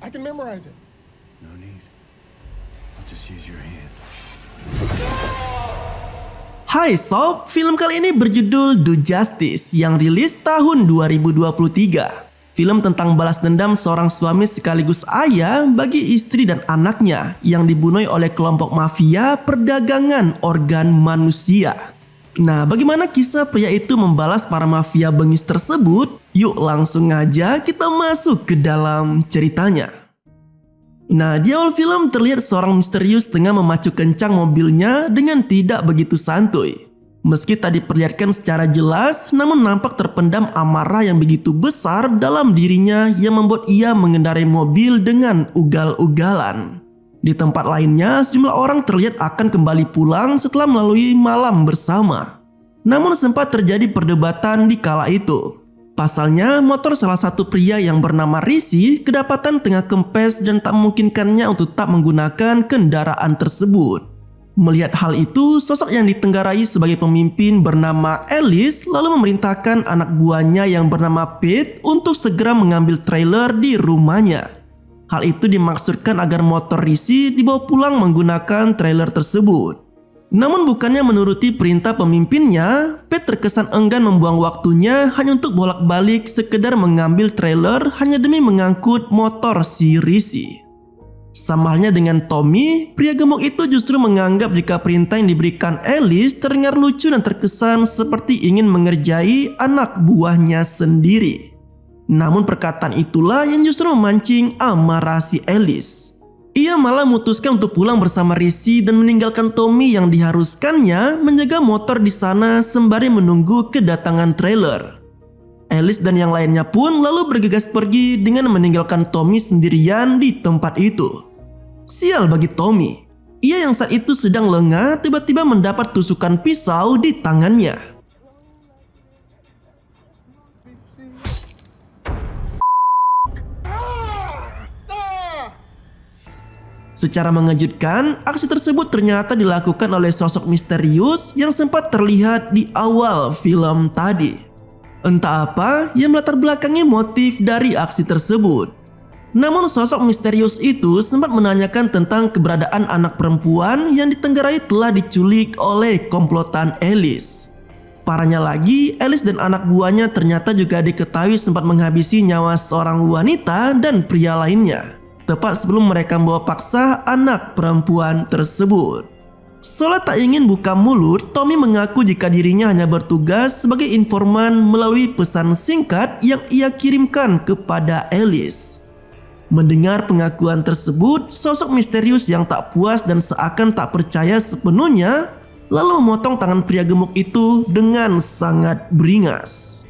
I can memorize it. No need. I'll just use your hand. Hai Sob, film kali ini berjudul Do Justice yang rilis tahun 2023. Film tentang balas dendam seorang suami sekaligus ayah bagi istri dan anaknya yang dibunuh oleh kelompok mafia perdagangan organ manusia. Nah, bagaimana kisah pria itu membalas para mafia bengis tersebut? Yuk langsung aja kita masuk ke dalam ceritanya. Nah, di awal film terlihat seorang misterius tengah memacu kencang mobilnya dengan tidak begitu santuy. Meski tak diperlihatkan secara jelas, namun nampak terpendam amarah yang begitu besar dalam dirinya yang membuat ia mengendarai mobil dengan ugal-ugalan. Di tempat lainnya, sejumlah orang terlihat akan kembali pulang setelah melalui malam bersama. Namun sempat terjadi perdebatan di kala itu. Pasalnya, motor salah satu pria yang bernama Rishi kedapatan tengah kempes dan tak memungkinkannya untuk tak menggunakan kendaraan tersebut. Melihat hal itu, sosok yang ditenggarai sebagai pemimpin bernama Alice lalu memerintahkan anak buahnya yang bernama Pete untuk segera mengambil trailer di rumahnya. Hal itu dimaksudkan agar motor Rishi dibawa pulang menggunakan trailer tersebut. Namun bukannya menuruti perintah pemimpinnya, Pete terkesan enggan membuang waktunya hanya untuk bolak-balik sekedar mengambil trailer hanya demi mengangkut motor si Rishi. Sama halnya dengan Tommy, pria gemuk itu justru menganggap jika perintah yang diberikan Alice terdengar lucu dan terkesan seperti ingin mengerjai anak buahnya sendiri. Namun perkataan itulah yang justru memancing amarah si Alice. Ia malah memutuskan untuk pulang bersama Rishi dan meninggalkan Tommy yang diharuskannya menjaga motor di sana sembari menunggu kedatangan trailer. Alice dan yang lainnya pun lalu bergegas pergi dengan meninggalkan Tommy sendirian di tempat itu. Sial bagi Tommy, ia yang saat itu sedang lengah tiba-tiba mendapat tusukan pisau di tangannya. Secara mengejutkan, aksi tersebut ternyata dilakukan oleh sosok misterius yang sempat terlihat di awal film tadi. Entah apa yang melatar belakangi motif dari aksi tersebut. Namun sosok misterius itu sempat menanyakan tentang keberadaan anak perempuan yang ditenggarai telah diculik oleh komplotan Alice. Parahnya lagi, Alice dan anak buahnya ternyata juga diketahui sempat menghabisi nyawa seorang wanita dan pria lainnya. Tepat sebelum mereka membawa paksa anak perempuan tersebut. Seolah tak ingin buka mulut, Tommy mengaku jika dirinya hanya bertugas sebagai informan melalui pesan singkat yang ia kirimkan kepada Alice. Mendengar pengakuan tersebut, sosok misterius yang tak puas dan seakan tak percaya sepenuhnya, lalu memotong tangan pria gemuk itu dengan sangat beringas.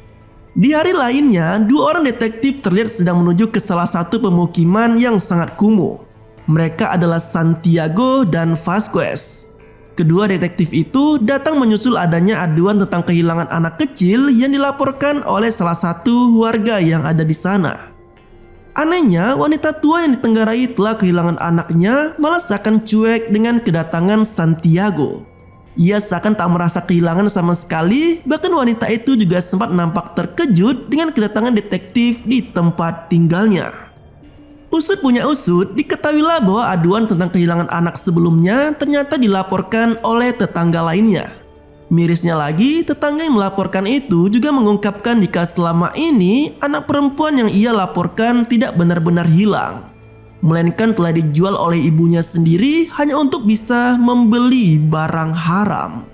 Di hari lainnya, dua orang detektif terlihat sedang menuju ke salah satu pemukiman yang sangat kumuh. Mereka adalah Santiago dan Vasquez. Kedua detektif itu datang menyusul adanya aduan tentang kehilangan anak kecil yang dilaporkan oleh salah satu warga yang ada di sana. Anehnya, wanita tua yang ditenggarai telah kehilangan anaknya malah seakan cuek dengan kedatangan Santiago. Ia seakan tak merasa kehilangan sama sekali, bahkan wanita itu juga sempat nampak terkejut dengan kedatangan detektif di tempat tinggalnya. Usut punya usut, diketahuilah bahwa aduan tentang kehilangan anak sebelumnya ternyata dilaporkan oleh tetangga lainnya. Mirisnya lagi, tetangga yang melaporkan itu juga mengungkapkan jika selama ini anak perempuan yang ia laporkan tidak benar-benar hilang, melainkan telah dijual oleh ibunya sendiri hanya untuk bisa membeli barang haram.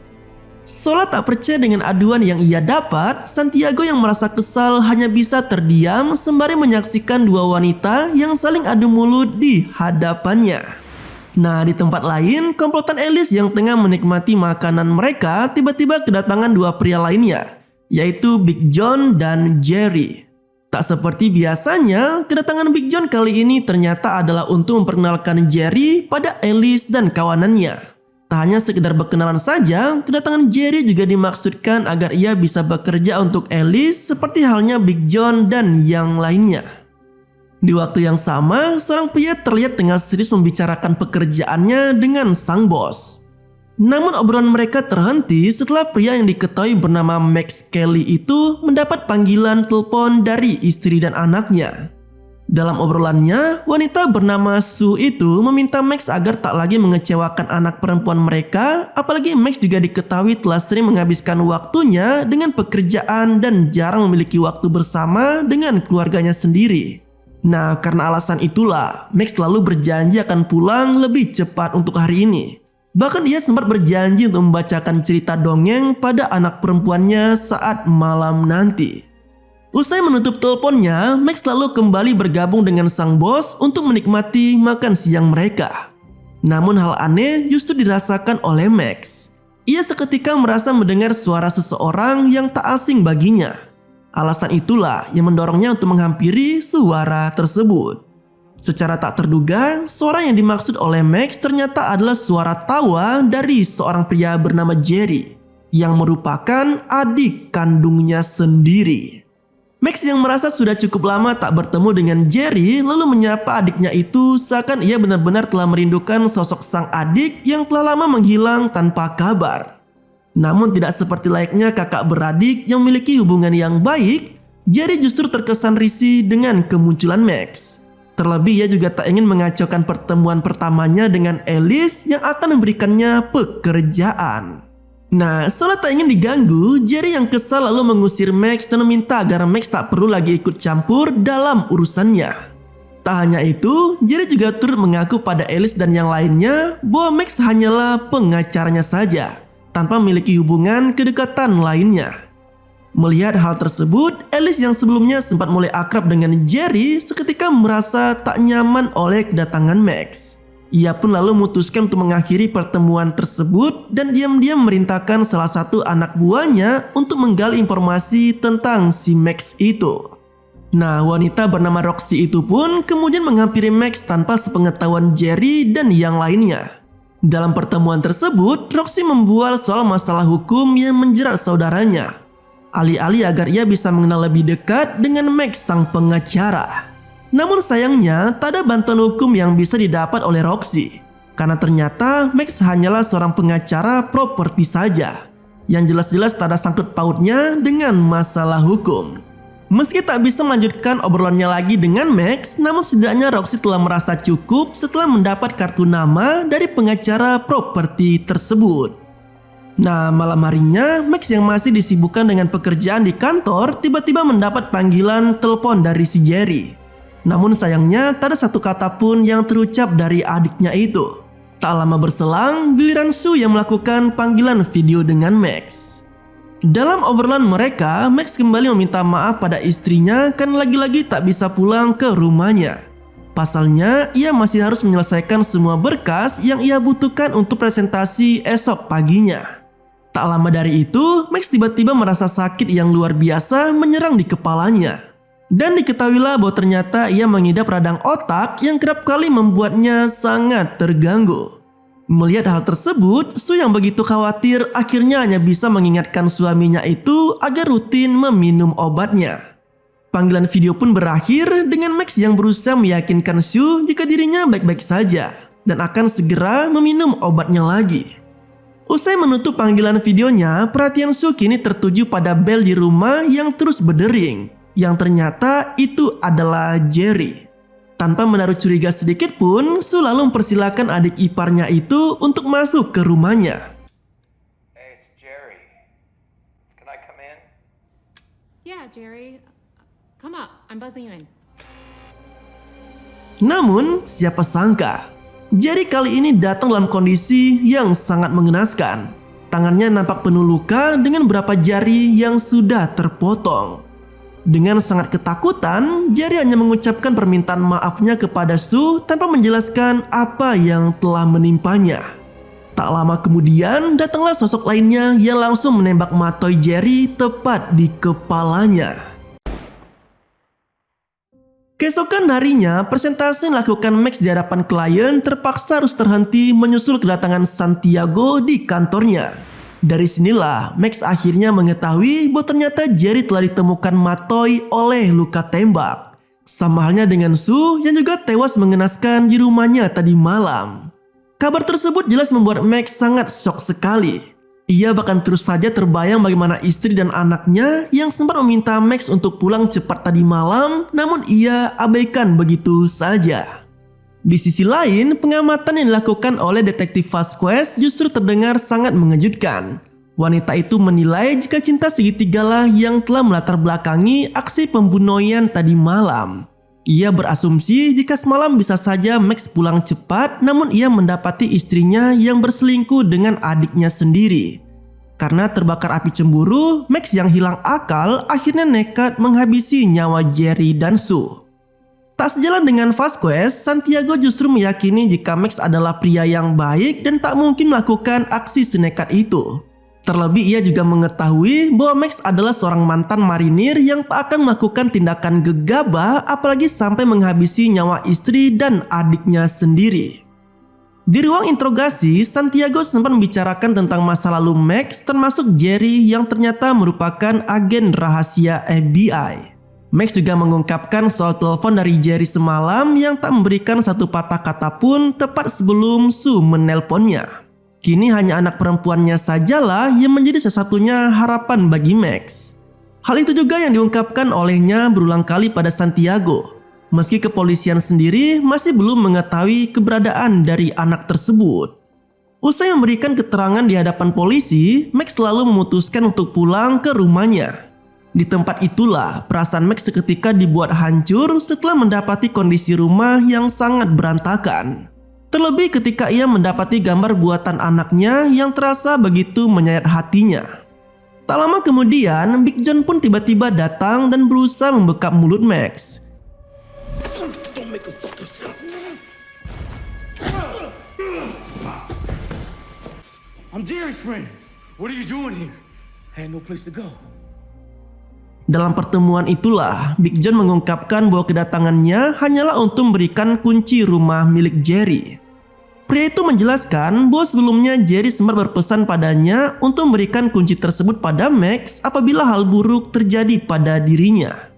Seolah tak percaya dengan aduan yang ia dapat, Santiago yang merasa kesal hanya bisa terdiam sembari menyaksikan dua wanita yang saling adu mulut di hadapannya. Nah, di tempat lain, komplotan Alice yang tengah menikmati makanan mereka tiba-tiba kedatangan dua pria lainnya, yaitu Big John dan Jerry. Tak seperti biasanya, kedatangan Big John kali ini ternyata adalah untuk memperkenalkan Jerry pada Alice dan kawanannya. Tak hanya sekedar berkenalan saja, kedatangan Jerry juga dimaksudkan agar ia bisa bekerja untuk Alice seperti halnya Big John dan yang lainnya. Di waktu yang sama, seorang pria terlihat tengah serius membicarakan pekerjaannya dengan sang bos. Namun obrolan mereka terhenti setelah pria yang diketahui bernama Max Kelly itu mendapat panggilan telepon dari istri dan anaknya. Dalam obrolannya, wanita bernama Sue itu meminta Max agar tak lagi mengecewakan anak perempuan mereka, apalagi Max juga diketahui telah sering menghabiskan waktunya dengan pekerjaan dan jarang memiliki waktu bersama dengan keluarganya sendiri. Nah, karena alasan itulah, Max selalu berjanji akan pulang lebih cepat untuk hari ini. Bahkan ia sempat berjanji untuk membacakan cerita dongeng pada anak perempuannya saat malam nanti. Usai menutup teleponnya, Max lalu kembali bergabung dengan sang bos untuk menikmati makan siang mereka. Namun hal aneh justru dirasakan oleh Max. Ia seketika merasa mendengar suara seseorang yang tak asing baginya. Alasan itulah yang mendorongnya untuk menghampiri suara tersebut. Secara tak terduga, suara yang dimaksud oleh Max ternyata adalah suara tawa dari seorang pria bernama Jerry, yang merupakan adik kandungnya sendiri. Max yang merasa sudah cukup lama tak bertemu dengan Jerry lalu menyapa adiknya itu seakan ia benar-benar telah merindukan sosok sang adik yang telah lama menghilang tanpa kabar. Namun tidak seperti layaknya kakak beradik yang memiliki hubungan yang baik, Jerry justru terkesan risih dengan kemunculan Max. Terlebih ia juga tak ingin mengacaukan pertemuan pertamanya dengan Alice yang akan memberikannya pekerjaan. Nah, setelah tak ingin diganggu, Jerry yang kesal lalu mengusir Max dan meminta agar Max tak perlu lagi ikut campur dalam urusannya. Tak hanya itu, Jerry juga turut mengaku pada Alice dan yang lainnya bahwa Max hanyalah pengacaranya saja, tanpa memiliki hubungan kedekatan lainnya. Melihat hal tersebut, Alice yang sebelumnya sempat mulai akrab dengan Jerry seketika merasa tak nyaman oleh kedatangan Max. Ia pun lalu memutuskan untuk mengakhiri pertemuan tersebut dan diam-diam merintahkan salah satu anak buahnya untuk menggali informasi tentang si Max itu. Nah, wanita bernama Roxy itu pun kemudian menghampiri Max tanpa sepengetahuan Jerry dan yang lainnya. Dalam pertemuan tersebut, Roxy membual soal masalah hukum yang menjerat saudaranya, alih-alih agar ia bisa mengenal lebih dekat dengan Max sang pengacara. Namun sayangnya tak ada bantuan hukum yang bisa didapat oleh Roxy, karena ternyata Max hanyalah seorang pengacara properti saja, yang jelas-jelas tak ada sangkut pautnya dengan masalah hukum. Meski tak bisa melanjutkan obrolannya lagi dengan Max, namun setidaknya Roxy telah merasa cukup setelah mendapat kartu nama dari pengacara properti tersebut. Nah, malam harinya Max yang masih disibukkan dengan pekerjaan di kantor tiba-tiba mendapat panggilan telepon dari si Jerry. Namun sayangnya tak ada satu kata pun yang terucap dari adiknya itu. Tak lama berselang, giliran Sue yang melakukan panggilan video dengan Max. Dalam obrolan mereka, Max kembali meminta maaf pada istrinya karena lagi-lagi tak bisa pulang ke rumahnya. Pasalnya, ia masih harus menyelesaikan semua berkas yang ia butuhkan untuk presentasi esok paginya. Tak lama dari itu, Max tiba-tiba merasa sakit yang luar biasa menyerang di kepalanya. Dan diketahuilah bahwa ternyata ia mengidap radang otak yang kerap kali membuatnya sangat terganggu. Melihat hal tersebut, Sue yang begitu khawatir akhirnya hanya bisa mengingatkan suaminya itu agar rutin meminum obatnya. Panggilan video pun berakhir dengan Max yang berusaha meyakinkan Sue jika dirinya baik-baik saja dan akan segera meminum obatnya lagi. Usai menutup panggilan videonya, perhatian Sue kini tertuju pada bel di rumah yang terus berdering, yang ternyata itu adalah Jerry. Tanpa menaruh curiga sedikit pun, Sue lalu mempersilahkan adik iparnya itu untuk masuk ke rumahnya. Hey, it's Jerry. Can I come in? Yeah, Jerry. Come up. I'm buzzing you in. Namun, siapa sangka, Jerry kali ini datang dalam kondisi yang sangat mengenaskan. Tangannya nampak penuh luka dengan beberapa jari yang sudah terpotong. Dengan sangat ketakutan, Jerry hanya mengucapkan permintaan maafnya kepada Sue tanpa menjelaskan apa yang telah menimpanya. Tak lama kemudian, datanglah sosok lainnya yang langsung menembak matoi Jerry tepat di kepalanya. Keesokan harinya, presentasi yang dilakukan Max di hadapan klien terpaksa harus terhenti menyusul kedatangan Santiago di kantornya. Dari sinilah Max akhirnya mengetahui bahwa ternyata Jerry telah ditemukan matoi oleh luka tembak. Sama halnya dengan Sue yang juga tewas mengenaskan di rumahnya tadi malam. Kabar tersebut jelas membuat Max sangat shock sekali. Ia bahkan terus saja terbayang bagaimana istri dan anaknya yang sempat meminta Max untuk pulang cepat tadi malam, namun ia abaikan begitu saja. Di sisi lain, pengamatan yang dilakukan oleh detektif Vasquez justru terdengar sangat mengejutkan. Wanita itu menilai jika cinta segitigalah yang telah melatar belakangi aksi pembunuhan tadi malam. Ia berasumsi jika semalam bisa saja Max pulang cepat, namun ia mendapati istrinya yang berselingkuh dengan adiknya sendiri. Karena terbakar api cemburu, Max yang hilang akal akhirnya nekat menghabisi nyawa Jerry dan Sue. Tak sejalan dengan Vasquez, Santiago justru meyakini jika Max adalah pria yang baik dan tak mungkin melakukan aksi senekat itu. Terlebih ia juga mengetahui bahwa Max adalah seorang mantan marinir yang tak akan melakukan tindakan gegabah apalagi sampai menghabisi nyawa istri dan adiknya sendiri. Di ruang interogasi, Santiago sempat membicarakan tentang masa lalu Max termasuk Jerry yang ternyata merupakan agen rahasia FBI. Max juga mengungkapkan soal telepon dari Jerry semalam yang tak memberikan satu patah kata pun tepat sebelum Sue menelponnya. Kini hanya anak perempuannya sajalah yang menjadi satu-satunya harapan bagi Max. Hal itu juga yang diungkapkan olehnya berulang kali pada Santiago. Meski kepolisian sendiri masih belum mengetahui keberadaan dari anak tersebut. Usai memberikan keterangan di hadapan polisi, Max selalu memutuskan untuk pulang ke rumahnya. Di tempat itulah perasaan Max seketika dibuat hancur setelah mendapati kondisi rumah yang sangat berantakan. Terlebih ketika ia mendapati gambar buatan anaknya yang terasa begitu menyayat hatinya. Tak lama kemudian, Big John pun tiba-tiba datang dan berusaha membekap mulut Max. I'm Jerry's friend. What are you doing here? I had no place to go. Dalam pertemuan itulah, Big John mengungkapkan bahwa kedatangannya hanyalah untuk memberikan kunci rumah milik Jerry. Pria itu menjelaskan bahwa sebelumnya Jerry sempat berpesan padanya untuk memberikan kunci tersebut pada Max apabila hal buruk terjadi pada dirinya.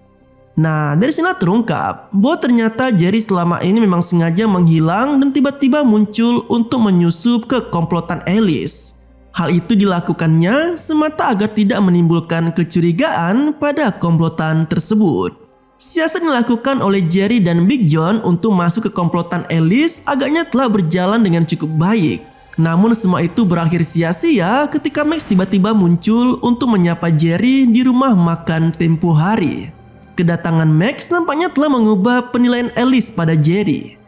Nah, dari sini terungkap bahwa ternyata Jerry selama ini memang sengaja menghilang dan tiba-tiba muncul untuk menyusup ke komplotan Alice. Hal itu dilakukannya semata agar tidak menimbulkan kecurigaan pada komplotan tersebut. Siasat dilakukan oleh Jerry dan Big John untuk masuk ke komplotan Alice agaknya telah berjalan dengan cukup baik. Namun semua itu berakhir sia-sia ketika Max tiba-tiba muncul untuk menyapa Jerry di rumah makan tempo hari. Kedatangan Max nampaknya telah mengubah penilaian Alice pada Jerry.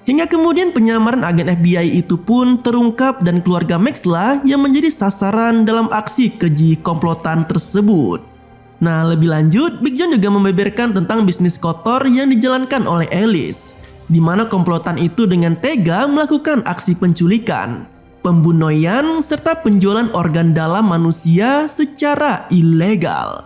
Hingga kemudian penyamaran agen FBI itu pun terungkap dan keluarga Max lah yang menjadi sasaran dalam aksi keji komplotan tersebut. Nah, lebih lanjut, Big John juga membeberkan tentang bisnis kotor yang dijalankan oleh Alice, di mana komplotan itu dengan tega melakukan aksi penculikan, pembunuhan, serta penjualan organ dalam manusia secara ilegal.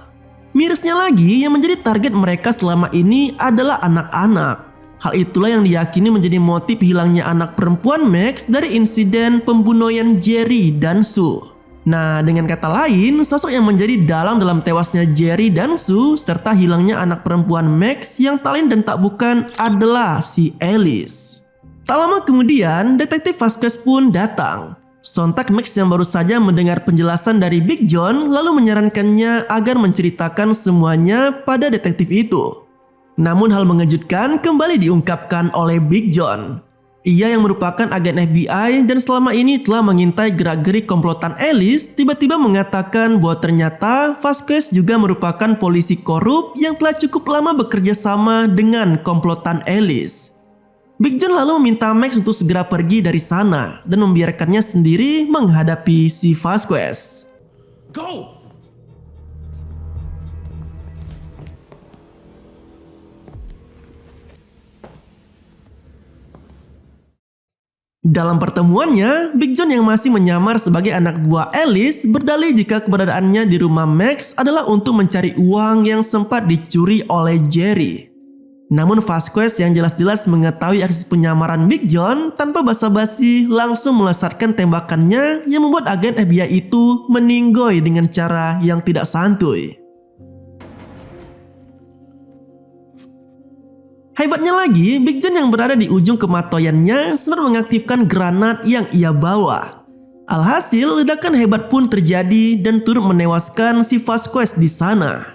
Mirisnya lagi, yang menjadi target mereka selama ini adalah anak-anak. Hal itulah yang diyakini menjadi motif hilangnya anak perempuan Max dari insiden pembunuhan Jerry dan Sue. Nah, dengan kata lain, sosok yang menjadi dalang dalam tewasnya Jerry dan Sue serta hilangnya anak perempuan Max yang tak lain dan tak bukan adalah si Alice. Tak lama kemudian, detektif Vasquez pun datang. Sontak Max yang baru saja mendengar penjelasan dari Big John lalu menyarankannya agar menceritakan semuanya pada detektif itu. Namun hal mengejutkan kembali diungkapkan oleh Big John. Ia yang merupakan agen FBI dan selama ini telah mengintai gerak-gerik komplotan Alice tiba-tiba mengatakan bahwa ternyata Vasquez juga merupakan polisi korup yang telah cukup lama bekerja sama dengan komplotan Alice. Big John lalu meminta Max untuk segera pergi dari sana dan membiarkannya sendiri menghadapi si Vasquez. Go! Dalam pertemuannya, Big John yang masih menyamar sebagai anak buah Alice berdalih jika keberadaannya di rumah Max adalah untuk mencari uang yang sempat dicuri oleh Jerry. Namun Vasquez yang jelas-jelas mengetahui aksi penyamaran Big John tanpa basa-basi langsung melesatkan tembakannya yang membuat agen FBI itu meninggoy dengan cara yang tidak santuy. Hebatnya lagi, Big John yang berada di ujung kematoyannya sempat mengaktifkan granat yang ia bawa. Alhasil, ledakan hebat pun terjadi dan turut menewaskan si Vasquez di sana.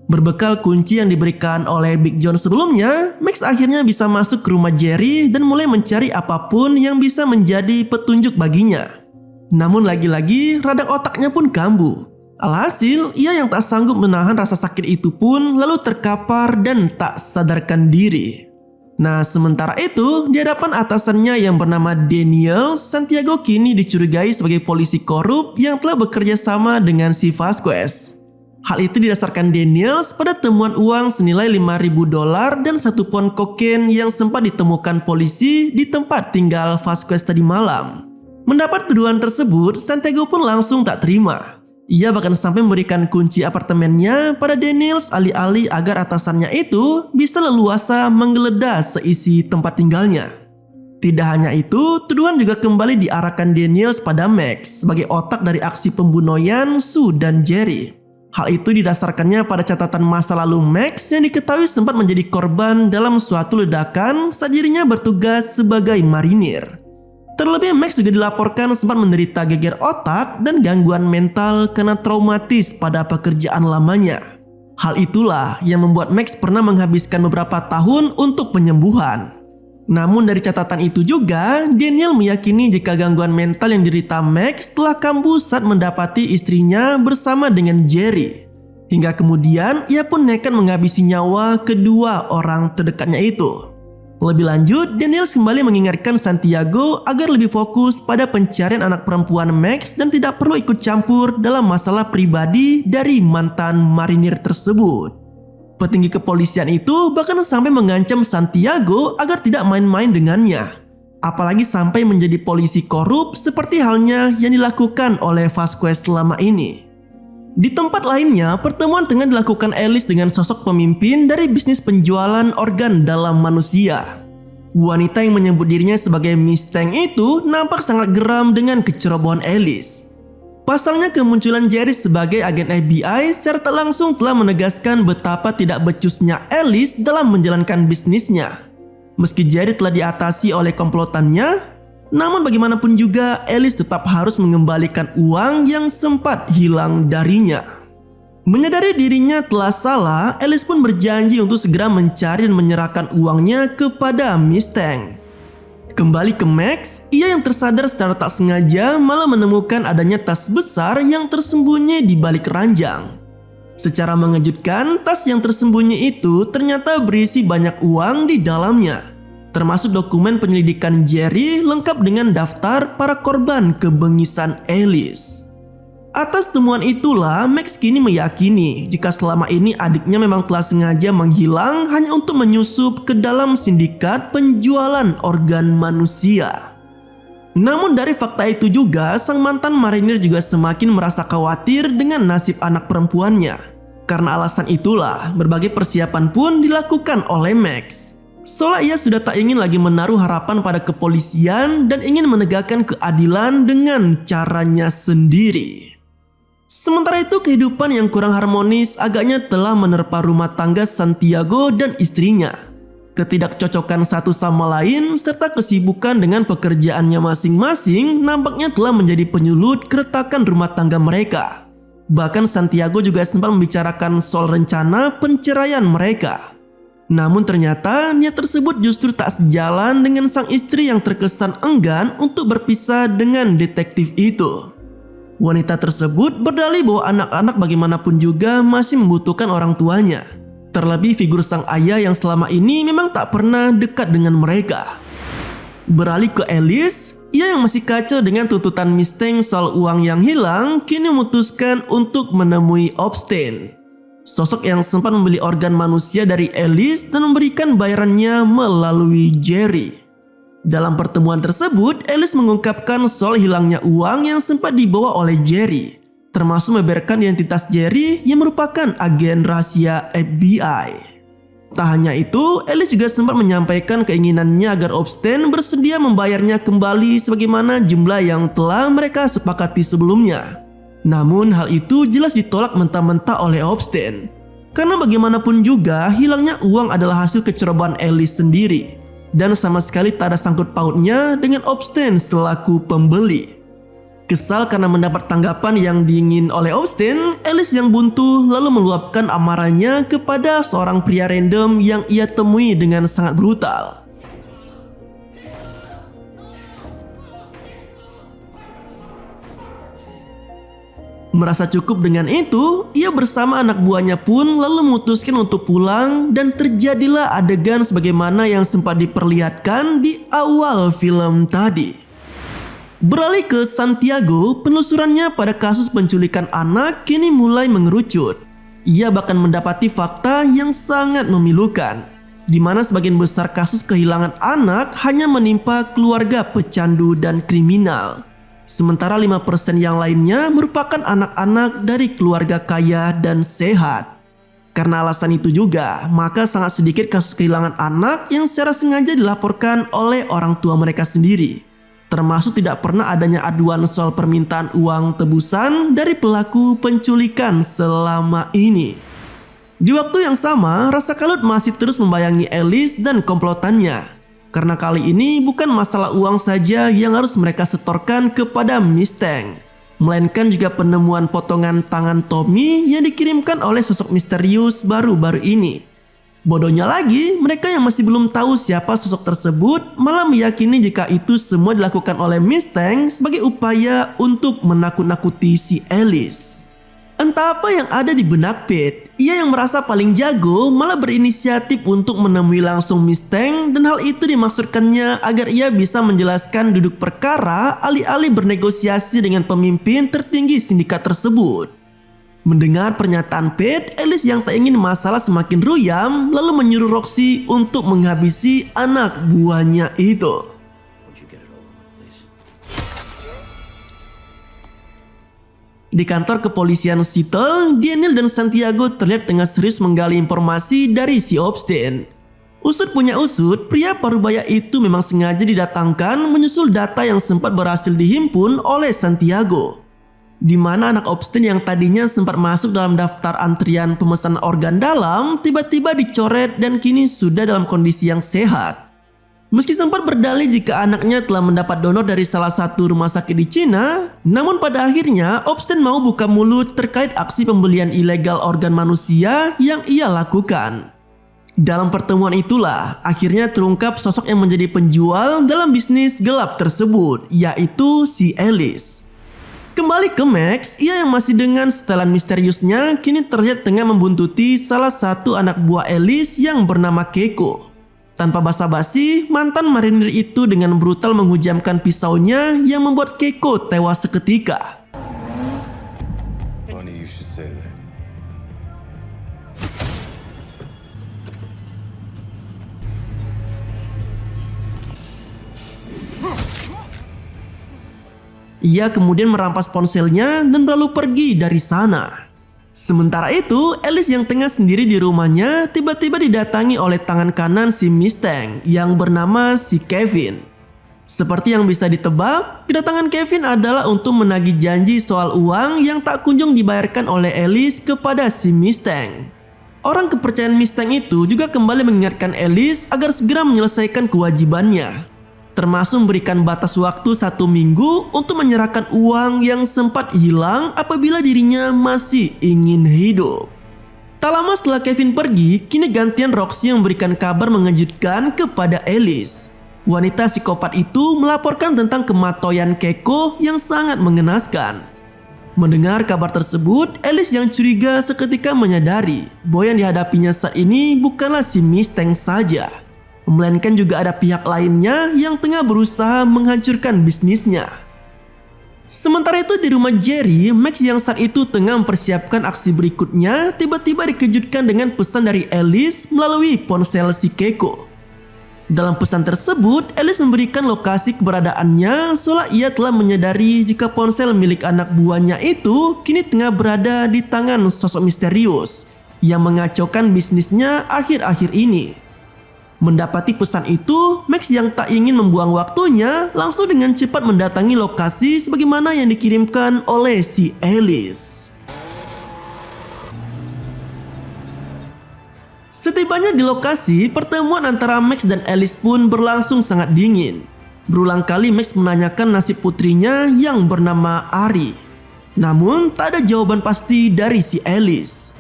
Berbekal kunci yang diberikan oleh Big John sebelumnya, Max akhirnya bisa masuk ke rumah Jerry dan mulai mencari apapun yang bisa menjadi petunjuk baginya. Namun lagi-lagi radang otaknya pun kambuh. Alhasil, ia yang tak sanggup menahan rasa sakit itu pun lalu terkapar dan tak sadarkan diri. Nah, sementara itu, di hadapan atasannya yang bernama Daniel, Santiago kini dicurigai sebagai polisi korup yang telah bekerja sama dengan si Vasquez. Hal itu didasarkan Daniels pada temuan uang senilai $5.000 dan 1 pon kokain yang sempat ditemukan polisi di tempat tinggal Vasquez tadi malam. Mendapat tuduhan tersebut, Santiago pun langsung tak terima. Ia bahkan sampai memberikan kunci apartemennya pada Daniels alih-alih agar atasannya itu bisa leluasa menggeledah seisi tempat tinggalnya. Tidak hanya itu, tuduhan juga kembali diarahkan Daniels pada Max sebagai otak dari aksi pembunuhan Sue dan Jerry. Hal itu didasarkannya pada catatan masa lalu Max yang diketahui sempat menjadi korban dalam suatu ledakan saat dirinya bertugas sebagai marinir. Terlebih Max juga dilaporkan sempat menderita geger otak dan gangguan mental karena traumatis pada pekerjaan lamanya. Hal itulah yang membuat Max pernah menghabiskan beberapa tahun untuk penyembuhan. Namun dari catatan itu juga, Daniel meyakini jika gangguan mental yang diderita Max telah kambuh saat mendapati istrinya bersama dengan Jerry. Hingga kemudian ia pun nekat menghabisi nyawa kedua orang terdekatnya itu. Lebih lanjut, Daniel kembali mengingatkan Santiago agar lebih fokus pada pencarian anak perempuan Max dan tidak perlu ikut campur dalam masalah pribadi dari mantan marinir tersebut. Petinggi kepolisian itu bahkan sampai mengancam Santiago agar tidak main-main dengannya. Apalagi sampai menjadi polisi korup seperti halnya yang dilakukan oleh Vasquez selama ini. Di tempat lainnya, pertemuan tengah dilakukan Alice dengan sosok pemimpin dari bisnis penjualan organ dalam manusia. Wanita yang menyebut dirinya sebagai Miss Tang itu nampak sangat geram dengan kecerobohan Alice. Pasalnya kemunculan Jerry sebagai agen FBI secara tak langsung telah menegaskan betapa tidak becusnya Alice dalam menjalankan bisnisnya. Meski Jerry telah diatasi oleh komplotannya, namun bagaimanapun juga Alice tetap harus mengembalikan uang yang sempat hilang darinya. Menyadari dirinya telah salah, Alice pun berjanji untuk segera mencari dan menyerahkan uangnya kepada Miss Tang. Kembali ke Max, ia yang tersadar secara tak sengaja malah menemukan adanya tas besar yang tersembunyi di balik ranjang. Secara mengejutkan, tas yang tersembunyi itu ternyata berisi banyak uang di dalamnya, termasuk dokumen penyelidikan Jerry lengkap dengan daftar para korban kebengisan Alice. Atas temuan itulah, Max kini meyakini jika selama ini adiknya memang telah sengaja menghilang hanya untuk menyusup ke dalam sindikat penjualan organ manusia. Namun dari fakta itu juga, sang mantan marinir juga semakin merasa khawatir dengan nasib anak perempuannya. Karena alasan itulah, berbagai persiapan pun dilakukan oleh Max. Soalnya ia sudah tak ingin lagi menaruh harapan pada kepolisian dan ingin menegakkan keadilan dengan caranya sendiri. Sementara itu, kehidupan yang kurang harmonis agaknya telah menerpa rumah tangga Santiago dan istrinya. Ketidakcocokan satu sama lain serta kesibukan dengan pekerjaannya masing-masing nampaknya telah menjadi penyulut keretakan rumah tangga mereka. Bahkan Santiago juga sempat membicarakan soal rencana penceraian mereka. Namun ternyata niat tersebut justru tak sejalan dengan sang istri yang terkesan enggan untuk berpisah dengan detektif itu. Wanita tersebut berdalih bahwa anak-anak bagaimanapun juga masih membutuhkan orang tuanya. Terlebih figur sang ayah yang selama ini memang tak pernah dekat dengan mereka. Beralih ke Alice, ia yang masih kacau dengan tuntutan Miss Tang soal uang yang hilang kini memutuskan untuk menemui Obstain, sosok yang sempat membeli organ manusia dari Alice dan memberikan bayarannya melalui Jerry. Dalam pertemuan tersebut, Alice mengungkapkan soal hilangnya uang yang sempat dibawa oleh Jerry, termasuk membeberkan identitas Jerry yang merupakan agen rahasia FBI. Tak hanya itu, Alice juga sempat menyampaikan keinginannya agar Obstain bersedia membayarnya kembali sebagaimana jumlah yang telah mereka sepakati sebelumnya. Namun hal itu jelas ditolak mentah-mentah oleh Obstain. Karena bagaimanapun juga hilangnya uang adalah hasil kecerobohan Alice sendiri dan sama sekali tak ada sangkut pautnya dengan Obstein selaku pembeli. Kesal karena mendapat tanggapan yang diingin oleh Obstein, Alice yang buntu lalu meluapkan amarahnya kepada seorang pria random yang ia temui dengan sangat brutal. Merasa cukup dengan itu, ia bersama anak buahnya pun lalu memutuskan untuk pulang dan terjadilah adegan sebagaimana yang sempat diperlihatkan di awal film tadi. Beralih ke Santiago, penelusurannya pada kasus penculikan anak kini mulai mengerucut. Ia bahkan mendapati fakta yang sangat memilukan, di mana sebagian besar kasus kehilangan anak hanya menimpa keluarga pecandu dan kriminal. Sementara 5% yang lainnya merupakan anak-anak dari keluarga kaya dan sehat. Karena alasan itu juga, maka sangat sedikit kasus kehilangan anak yang secara sengaja dilaporkan oleh orang tua mereka sendiri. Termasuk tidak pernah adanya aduan soal permintaan uang tebusan dari pelaku penculikan selama ini. Di waktu yang sama, rasa kalut masih terus membayangi Alice dan komplotannya. Karena kali ini bukan masalah uang saja yang harus mereka setorkan kepada Mustang, melainkan juga penemuan potongan tangan Tommy yang dikirimkan oleh sosok misterius baru-baru ini. Bodohnya lagi, mereka yang masih belum tahu siapa sosok tersebut malah meyakini jika itu semua dilakukan oleh Mustang sebagai upaya untuk menakut-nakuti si Alice. Entah apa yang ada di benak Pete, ia yang merasa paling jago malah berinisiatif untuk menemui langsung Mustang dan hal itu dimaksudkannya agar ia bisa menjelaskan duduk perkara alih-alih bernegosiasi dengan pemimpin tertinggi sindikat tersebut. Mendengar pernyataan Pete, Alice yang tak ingin masalah semakin ruyam lalu menyuruh Roxy untuk menghabisi anak buahnya itu. Di kantor kepolisian Seattle, Daniel dan Santiago terlihat tengah serius menggali informasi dari si Obstein. Usut punya usut, pria parubaya itu memang sengaja didatangkan menyusul data yang sempat berhasil dihimpun oleh Santiago. Di mana anak Obstein yang tadinya sempat masuk dalam daftar antrian pemesanan organ dalam tiba-tiba dicoret dan kini sudah dalam kondisi yang sehat. Meski sempat berdalih jika anaknya telah mendapat donor dari salah satu rumah sakit di Cina, namun pada akhirnya Obstein mau buka mulut terkait aksi pembelian ilegal organ manusia yang ia lakukan. Dalam pertemuan itulah akhirnya terungkap sosok yang menjadi penjual dalam bisnis gelap tersebut, yaitu si Alice. Kembali ke Max, ia yang masih dengan setelan misteriusnya kini terlihat tengah membuntuti salah satu anak buah Alice yang bernama Keiko. Tanpa basa-basi, mantan marinir itu dengan brutal menghujamkan pisaunya yang membuat Keiko tewas seketika. Funny you should say that. Ia kemudian merampas ponselnya dan berlalu pergi dari sana. Sementara itu, Alice yang tengah sendiri di rumahnya tiba-tiba didatangi oleh tangan kanan si Mustang yang bernama si Kevin. Seperti yang bisa ditebak, kedatangan Kevin adalah untuk menagih janji soal uang yang tak kunjung dibayarkan oleh Alice kepada si Mustang. Orang kepercayaan Mustang itu juga kembali mengingatkan Alice agar segera menyelesaikan kewajibannya, termasuk memberikan batas waktu 1 minggu untuk menyerahkan uang yang sempat hilang apabila dirinya masih ingin hidup. Tak lama setelah Kevin pergi, kini gantian Roxy yang memberikan kabar mengejutkan kepada Alice. Wanita psikopat itu melaporkan tentang kematian Keiko yang sangat mengenaskan. Mendengar kabar tersebut, Alice yang curiga seketika menyadari bahwa yang dihadapinya saat ini bukanlah si Mustang saja, melainkan juga ada pihak lainnya yang tengah berusaha menghancurkan bisnisnya. Sementara itu di rumah Jerry, Max yang saat itu tengah mempersiapkan aksi berikutnya tiba-tiba dikejutkan dengan pesan dari Alice melalui ponsel si Keiko. Dalam pesan tersebut, Alice memberikan lokasi keberadaannya seolah ia telah menyadari jika ponsel milik anak buahnya itu kini tengah berada di tangan sosok misterius yang mengacaukan bisnisnya akhir-akhir ini. Mendapati pesan itu, Max yang tak ingin membuang waktunya langsung dengan cepat mendatangi lokasi sebagaimana yang dikirimkan oleh si Alice. Setibanya di lokasi, pertemuan antara Max dan Alice pun berlangsung sangat dingin. Berulang kali Max menanyakan nasib putrinya yang bernama Ari. Namun tak ada jawaban pasti dari si Alice.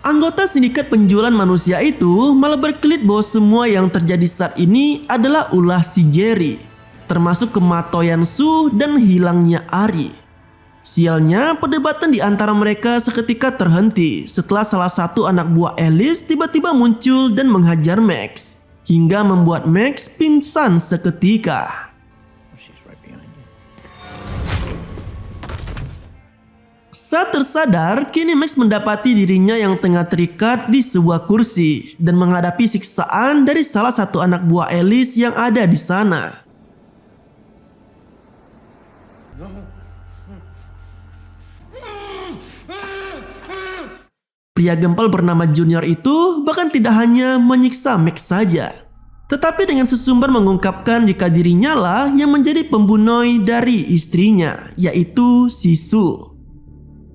Anggota sindikat penjualan manusia itu malah berkelit bahwa semua yang terjadi saat ini adalah ulah si Jerry, termasuk kematoyan Sue dan hilangnya Ari. Sialnya, perdebatan di antara mereka seketika terhenti setelah salah satu anak buah Alice tiba-tiba muncul dan menghajar Max, hingga membuat Max pingsan seketika. Saat tersadar, kini Max mendapati dirinya yang tengah terikat di sebuah kursi dan menghadapi siksaan dari salah satu anak buah Alice yang ada di sana. Pria gempal bernama Junior itu bahkan tidak hanya menyiksa Max saja, tetapi dengan sesumbar mengungkapkan jika dirinya lah yang menjadi pembunuh dari istrinya, yaitu si Sue.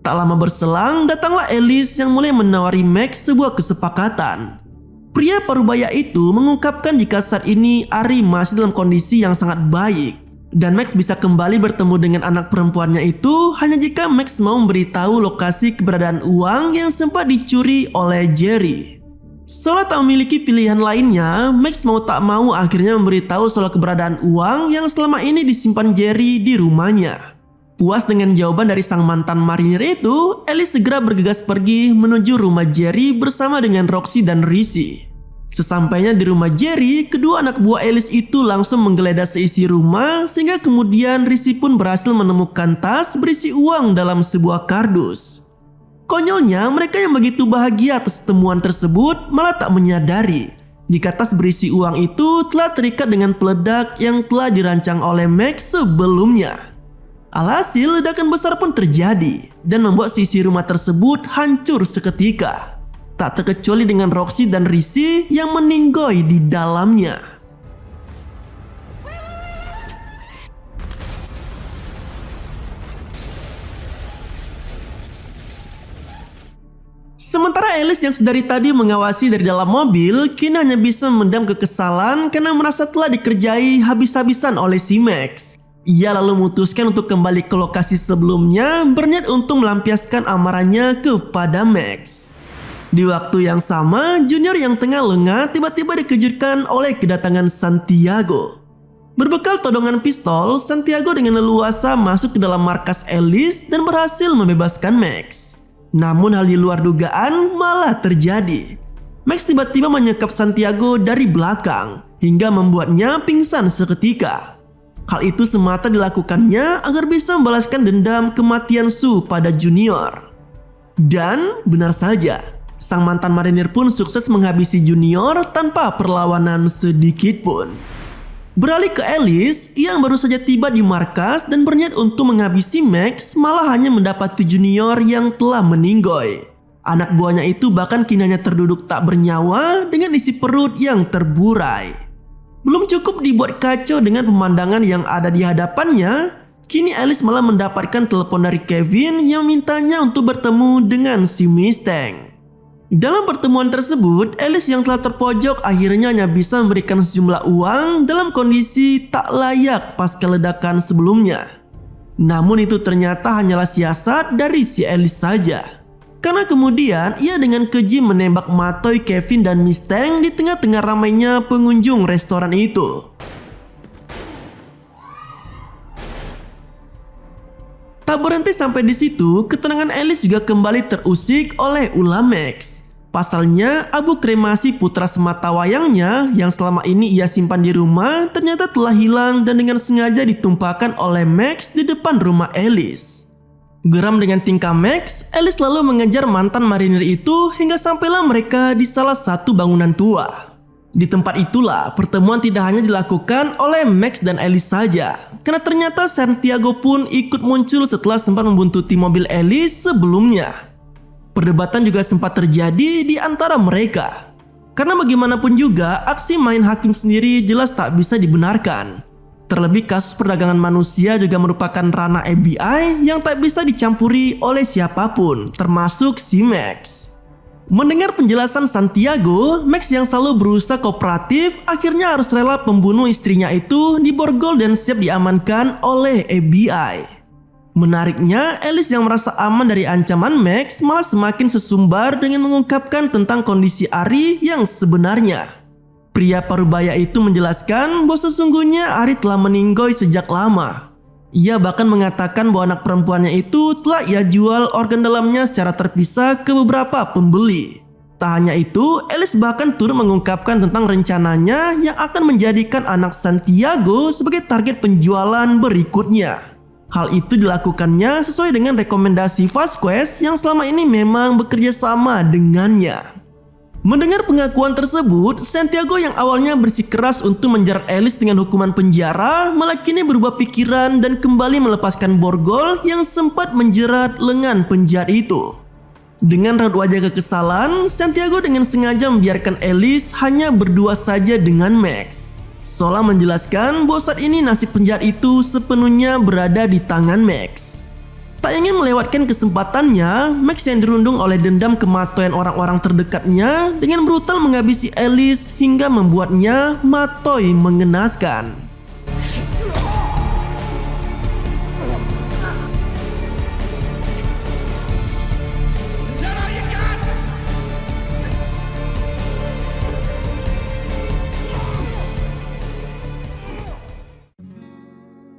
Tak lama berselang, datanglah Alice yang mulai menawari Max sebuah kesepakatan. Pria parubaya itu mengungkapkan jika saat ini Ari masih dalam kondisi yang sangat baik, dan Max bisa kembali bertemu dengan anak perempuannya itu hanya jika Max mau memberitahu lokasi keberadaan uang yang sempat dicuri oleh Jerry. Seolah tak memiliki pilihan lainnya, Max mau tak mau akhirnya memberitahu soal keberadaan uang yang selama ini disimpan Jerry di rumahnya. Puas dengan jawaban dari sang mantan marinir itu, Alice segera bergegas pergi menuju rumah Jerry bersama dengan Roxy dan Rizzy. Sesampainya di rumah Jerry, kedua anak buah Alice itu langsung menggeledah seisi rumah sehingga kemudian Rizzy pun berhasil menemukan tas berisi uang dalam sebuah kardus. Konyolnya, mereka yang begitu bahagia atas temuan tersebut malah tak menyadari jika tas berisi uang itu telah terikat dengan peledak yang telah dirancang oleh Max sebelumnya. Alhasil, ledakan besar pun terjadi dan membuat sisi rumah tersebut hancur seketika. Tak terkecuali dengan Roxy dan Rizzy yang meninggoy di dalamnya. Sementara Alice yang sedari tadi mengawasi dari dalam mobil, kini hanya bisa memendam kekesalan karena merasa telah dikerjai habis-habisan oleh si Max. Ia lalu memutuskan untuk kembali ke lokasi sebelumnya, berniat untuk melampiaskan amarahnya kepada Max. Di waktu yang sama, Junior yang tengah lengah tiba-tiba dikejutkan oleh kedatangan Santiago. Berbekal todongan pistol, Santiago dengan leluasa masuk ke dalam markas Alice dan berhasil membebaskan Max. Namun hal di luar dugaan malah terjadi. Max tiba-tiba menyekap Santiago dari belakang hingga membuatnya pingsan seketika. Hal itu semata dilakukannya agar bisa membalaskan dendam kematian Sue pada Junior. Dan benar saja, sang mantan marinir pun sukses menghabisi Junior tanpa perlawanan sedikit pun. Beralih ke Alice yang baru saja tiba di markas dan berniat untuk menghabisi Max, malah hanya mendapati Junior yang telah meninggoy. Anak buahnya itu bahkan kini hanya terduduk tak bernyawa dengan isi perut yang terburai. Belum cukup dibuat kacau dengan pemandangan yang ada di hadapannya, kini Alice malah mendapatkan telepon dari Kevin yang mintanya untuk bertemu dengan si Mustang. Dalam pertemuan tersebut, Alice yang telah terpojok akhirnya hanya bisa memberikan sejumlah uang dalam kondisi tak layak pasca ledakan sebelumnya. Namun itu ternyata hanyalah siasat dari si Alice saja. Karena kemudian ia dengan keji menembak matoi Kevin dan Mustang di tengah-tengah ramainya pengunjung restoran itu. Tak berhenti sampai di situ, ketenangan Alice juga kembali terusik oleh ulah Max. Pasalnya, abu kremasi putra sematawayangnya yang selama ini ia simpan di rumah ternyata telah hilang dan dengan sengaja ditumpahkan oleh Max di depan rumah Alice. Geram dengan tingkah Max, Alice lalu mengejar mantan marinir itu hingga sampailah mereka di salah satu bangunan tua. Di tempat itulah pertemuan tidak hanya dilakukan oleh Max dan Alice saja, karena ternyata Santiago pun ikut muncul setelah sempat membuntuti mobil Alice sebelumnya. Perdebatan juga sempat terjadi di antara mereka, karena bagaimanapun juga aksi main hakim sendiri jelas tak bisa dibenarkan. Terlebih kasus perdagangan manusia juga merupakan ranah FBI yang tak bisa dicampuri oleh siapapun, termasuk si Max. Mendengar penjelasan Santiago, Max yang selalu berusaha kooperatif akhirnya harus rela pembunuh istrinya itu diborgol dan siap diamankan oleh FBI. Menariknya, Alice yang merasa aman dari ancaman Max malah semakin sesumbar dengan mengungkapkan tentang kondisi Ari yang sebenarnya. Pria parubaya itu menjelaskan bahwa sesungguhnya Ari telah meninggoy sejak lama. Ia bahkan mengatakan bahwa anak perempuannya itu telah ia jual organ dalamnya secara terpisah ke beberapa pembeli. Tak hanya itu, Alice bahkan turut mengungkapkan tentang rencananya yang akan menjadikan anak Santiago sebagai target penjualan berikutnya. Hal itu dilakukannya sesuai dengan rekomendasi Vasquez yang selama ini memang bekerja sama dengannya. Mendengar pengakuan tersebut, Santiago yang awalnya bersikeras untuk menjerat Alice dengan hukuman penjara malah kini berubah pikiran dan kembali melepaskan borgol yang sempat menjerat lengan penjahat itu. Dengan raut wajah kekesalan, Santiago dengan sengaja membiarkan Alice hanya berdua saja dengan Max. Seolah menjelaskan bahwa saat ini nasib penjahat itu sepenuhnya berada di tangan Max. Tak ingin melewatkan kesempatannya, Max yang dirundung oleh dendam kematian orang-orang terdekatnya dengan brutal menghabisi Alice hingga membuatnya matoy mengenaskan.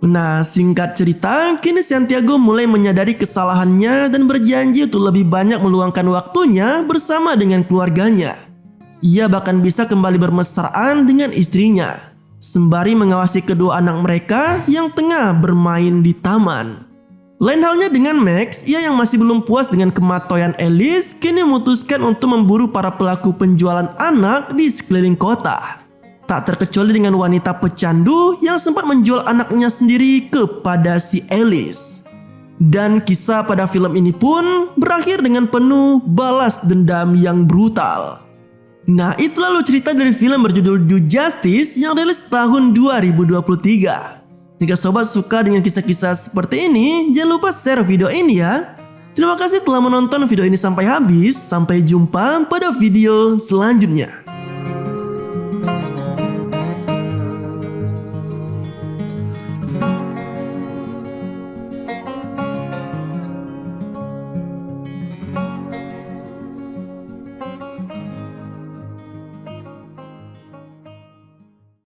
Nah, singkat cerita, kini Santiago mulai menyadari kesalahannya dan berjanji untuk lebih banyak meluangkan waktunya bersama dengan keluarganya. Ia bahkan bisa kembali bermesraan dengan istrinya, sembari mengawasi kedua anak mereka yang tengah bermain di taman. Lain halnya dengan Max, ia yang masih belum puas dengan kematoyan Alice, kini memutuskan untuk memburu para pelaku penjualan anak di sekeliling kota. Tak terkecuali dengan wanita pecandu yang sempat menjual anaknya sendiri kepada si Alice. Dan kisah pada film ini pun berakhir dengan penuh balas dendam yang brutal. Nah, itu lalu cerita dari film berjudul Due Justice yang rilis tahun 2023. Jika sobat suka dengan kisah-kisah seperti ini, jangan lupa share video ini ya. Terima kasih telah menonton video ini sampai habis. Sampai jumpa pada video selanjutnya.